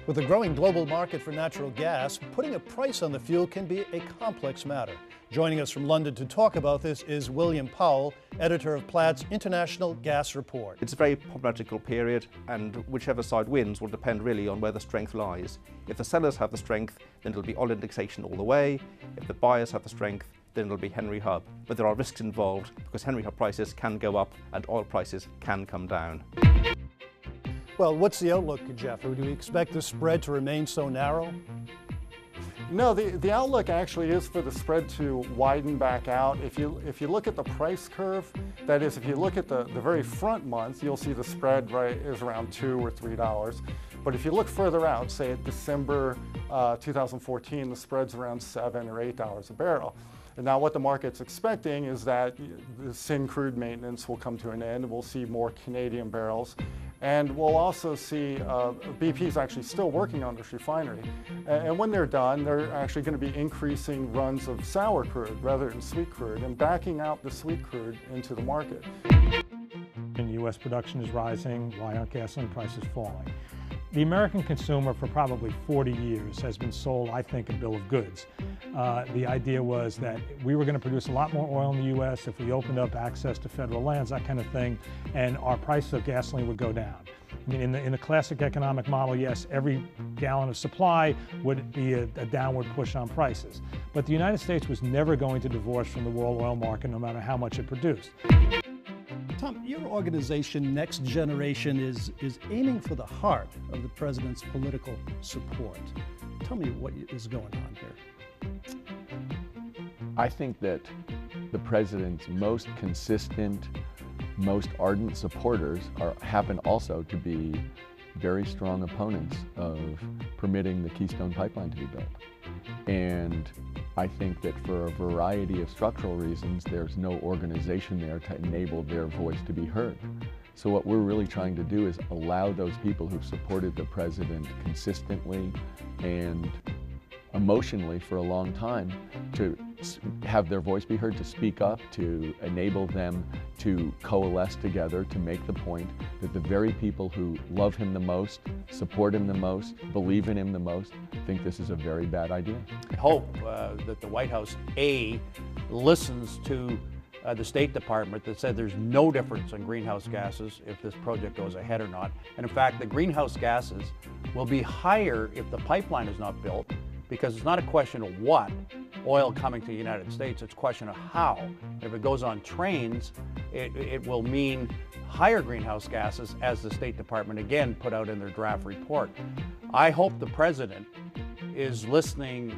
With a growing global market for natural gas, putting a price on the fuel can be a complex matter. Joining us from London to talk about this is William Powell, editor of Platts International Gas Report. It's a very problematical period, and whichever side wins will depend really on where the strength lies. If the sellers have the strength, then it'll be oil indexation all the way. If the buyers have the strength, then it'll be Henry Hub. But there are risks involved because Henry Hub prices can go up and oil prices can come down. Well, what's the outlook, Jeff? Do we expect the spread to remain so narrow? No, the outlook actually is for the spread to widen back out. If you look at the price curve, that is, if you look at the very front months, you'll see the spread is around $2 or $3. But if you look further out, say at December 2014, the spread's around $7 or $8 a barrel. And now what the market's expecting is that the Syn crude maintenance will come to an end, and we'll see more Canadian barrels. And we'll also see BP's actually still working on this refinery. And when they're done, they're actually going to be increasing runs of sour crude rather than sweet crude and backing out the sweet crude into the market. And U.S. production is rising. Why aren't gasoline prices falling? The American consumer for probably 40 years has been sold, I think, a bill of goods. The idea was that we were going to produce a lot more oil in the U.S. if we opened up access to federal lands, that kind of thing, and our price of gasoline would go down. I mean, in the classic economic model, yes, every gallon of supply would be a downward push on prices. But the United States was never going to divorce from the world oil market, no matter how much it produced. Tom, your organization, Next Generation, is aiming for the heart of the president's political support. Tell me what is going on here. I think that the president's most consistent, most ardent supporters happen also to be very strong opponents of permitting the Keystone Pipeline to be built. And I think that for a variety of structural reasons, there's no organization there to enable their voice to be heard. So what we're really trying to do is allow those people who've supported the president consistently and emotionally for a long time to have their voice be heard, to speak up, to enable them to coalesce together to make the point that the very people who love him the most, support him the most, believe in him the most, think this is a very bad idea. I hope that the White House, A, listens to the State Department that said there's no difference in greenhouse gases if this project goes ahead or not. And in fact, the greenhouse gases will be higher if the pipeline is not built, because it's not a question of what oil coming to the United States, it's a question of how. If it goes on trains, it will mean higher greenhouse gases, as the State Department again put out in their draft report. I hope the president is listening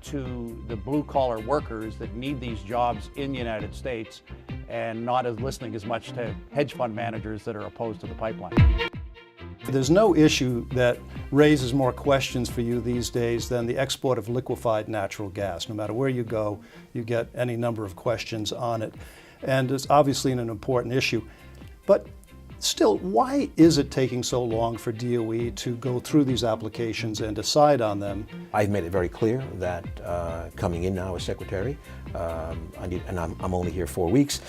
to the blue-collar workers that need these jobs in the United States, and not as listening as much to hedge fund managers that are opposed to the pipeline. There's no issue that raises more questions for you these days than the export of liquefied natural gas. No matter where you go, you get any number of questions on it. And it's obviously an important issue. But still, why is it taking so long for DOE to go through these applications and decide on them? I've made it very clear that coming in now as secretary, and I'm only here 4 weeks,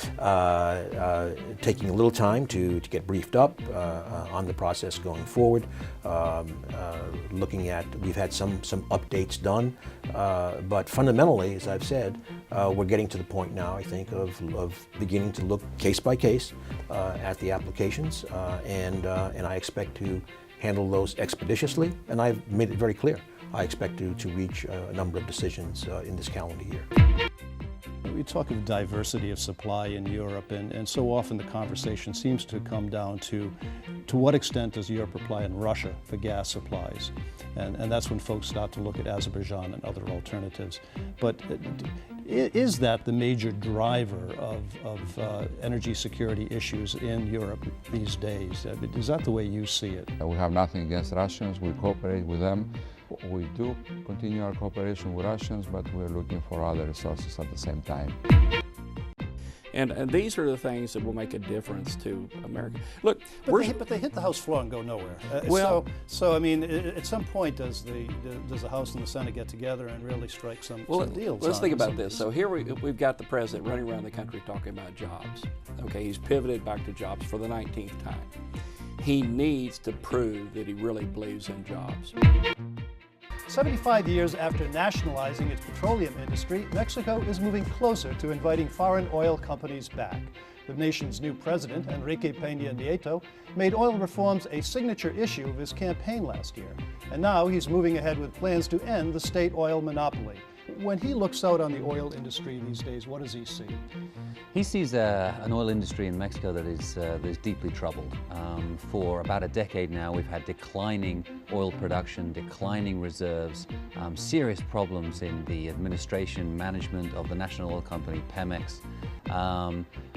taking a little time to get briefed up on the process going forward, looking at, we've had some updates done, but fundamentally, as I've said, we're getting to the point now, I think, of beginning to look case by case at the applications, and I expect to handle those expeditiously, and I've made it very clear. I expect to reach a number of decisions in this calendar year. We talk of diversity of supply in Europe, and so often the conversation seems to come down to what extent does Europe rely on Russia for gas supplies? And that's when folks start to look at Azerbaijan and other alternatives. But is that the major driver of energy security issues in Europe these days? Is that the way you see it? We have nothing against Russians. We cooperate with them. We do continue our cooperation with Russians, but we're looking for other resources at the same time. And these are the things that will make a difference to America. Look, but they hit the House floor and go nowhere. So I mean, at some point, does the House and the Senate get together and really strike some deals? Let's think about this. So here we've got the president running around the country talking about jobs. Okay, he's pivoted back to jobs for the 19th time. he needs to prove that he really believes in jobs. 75 years after nationalizing its petroleum industry, Mexico is moving closer to inviting foreign oil companies back. The nation's new president, Enrique Peña Nieto, made oil reforms a signature issue of his campaign last year. And now he's moving ahead with plans to end the state oil monopoly. When he looks out on the oil industry these days, what does he see? He sees an oil industry in Mexico that is deeply troubled. For about a decade now, we've had declining oil production, declining reserves, serious problems in the administration, management of the national oil company, Pemex,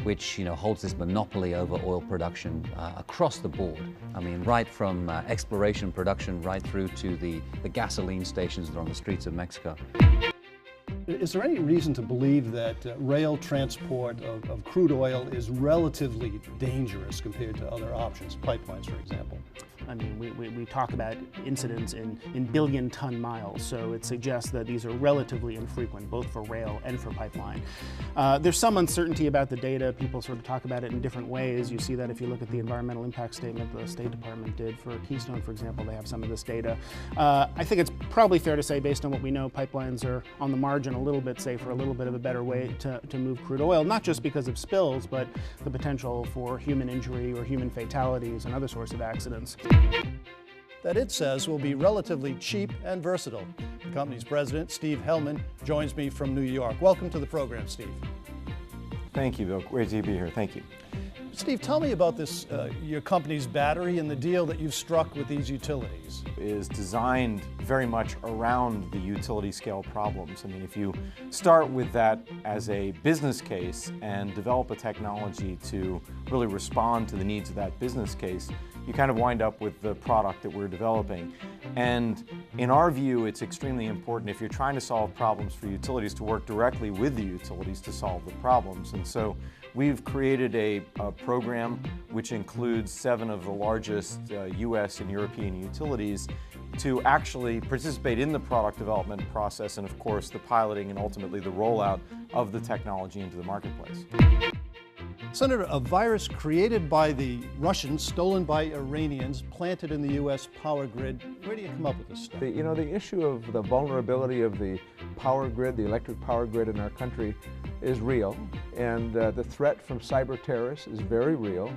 which holds this monopoly over oil production across the board. I mean, right from exploration production right through to the gasoline stations that are on the streets of Mexico. Is there any reason to believe that rail transport of crude oil is relatively dangerous compared to other options, pipelines, for example? I mean, we talk about incidents in billion-ton miles, so it suggests that these are relatively infrequent, both for rail and for pipeline. There's some uncertainty about the data. People sort of talk about it in different ways. You see that if you look at the environmental impact statement the State Department did for Keystone, for example, they have some of this data. I think it's probably fair to say, based on what we know, pipelines are on the margin a little bit safer, a little bit of a better way to move crude oil, not just because of spills, but the potential for human injury or human fatalities and other sorts of accidents. That it says will be relatively cheap and versatile. The company's president, Steve Hellman, joins me from New York. Welcome to the program, Steve. Thank you, Bill. Great to be here. Thank you. Steve, tell me about this, your company's battery and the deal that you've struck with these utilities. Is designed very much around the utility scale problems. I mean, if you start with that as a business case and develop a technology to really respond to the needs of that business case, you kind of wind up with the product that we're developing. And in our view, it's extremely important if you're trying to solve problems for utilities to work directly with the utilities to solve the problems. And so we've created a program which includes 7 of the largest US and European utilities to actually participate in the product development process and, of course, the piloting and ultimately the rollout of the technology into the marketplace. Senator, a virus created by the Russians, stolen by Iranians, planted in the U.S. power grid. Where do you come up with this stuff? The issue of the vulnerability of the power grid, the electric power grid in our country is real, and the threat from cyber terrorists is very real.